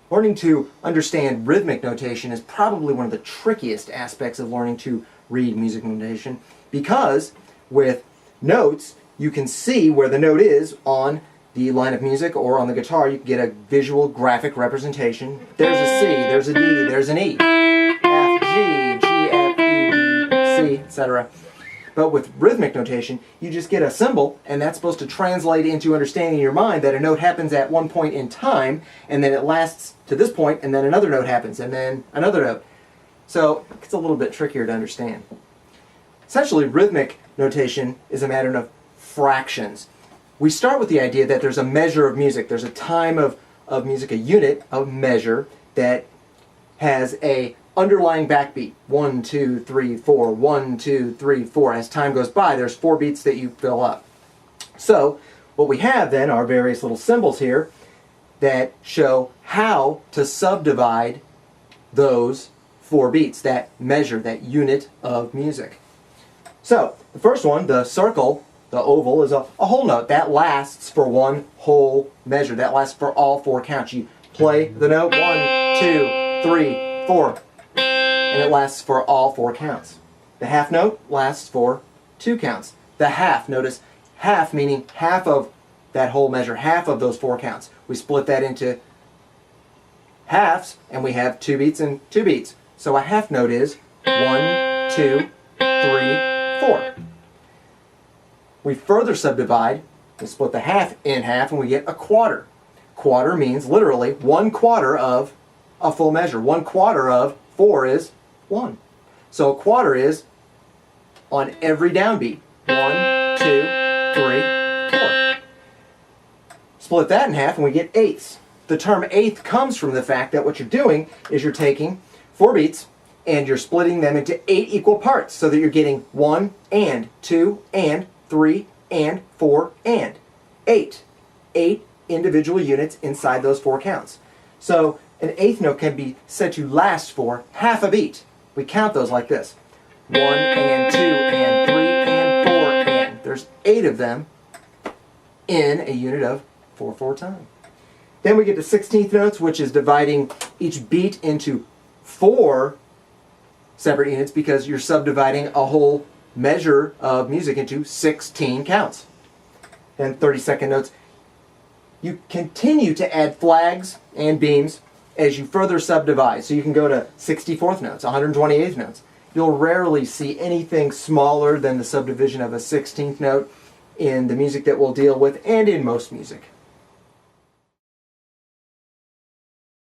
Learning to understand rhythmic notation is probably one of the trickiest aspects of learning to read music notation, because with notes you can see where the note is on the line of music, or on the guitar you can get a visual graphic representation. There's a C, there's a D, there's an E, F, G, G, F, E, D, C, etc. But with rhythmic notation, you just get a symbol, and that's supposed to translate into understanding in your mind that a note happens at one point in time, and then it lasts to this point, and then another note happens, and then another note. So it's a little bit trickier to understand. Essentially, rhythmic notation is a matter of fractions. We start with the idea that there's a measure of music. There's a time of music, a unit of measure that has a underlying backbeat. 1, 2, 3, 4, 1, 2, 3, 4. As time goes by, there's 4 beats that you fill up. So what we have then are various little symbols here that show how to subdivide those 4 beats, that measure, that unit of music. So the first one, the circle, the oval, is a whole note. That lasts for one whole measure. That lasts for all 4 counts. You play the note 1, 2, 3, 4. And it lasts for all 4 counts. The half note lasts for 2 counts. The half, notice half meaning half of that whole measure, half of those 4 counts. We split that into halves, and we have 2 beats and 2 beats. So a half note is 1, 2, 3, 4. We further subdivide, we split the half in half, and we get a quarter. Quarter means literally 1/4 of a full measure. 1/4 of 4 is 1. So a quarter is on every downbeat. 1, 2, 3, 4. Split that in half and we get eighths. The term eighth comes from the fact that what you're doing is you're taking 4 beats and you're splitting them into 8 equal parts, so that you're getting 1 and 2 and 3 and 4 and 8. 8 individual units inside those 4 counts. So an eighth note can be said to last for half a beat. We count those like this. 1 and 2 and 3 and 4 and. There's 8 of them in a unit of 4/4 time. Then we get to 16th notes, which is dividing each beat into 4 separate units, because you're subdividing a whole measure of music into 16 counts. Then 32nd notes. You continue to add flags and beams as you further subdivide. So you can go to 64th notes, 128th notes. You'll rarely see anything smaller than the subdivision of a 16th note in the music that we'll deal with, and in most music.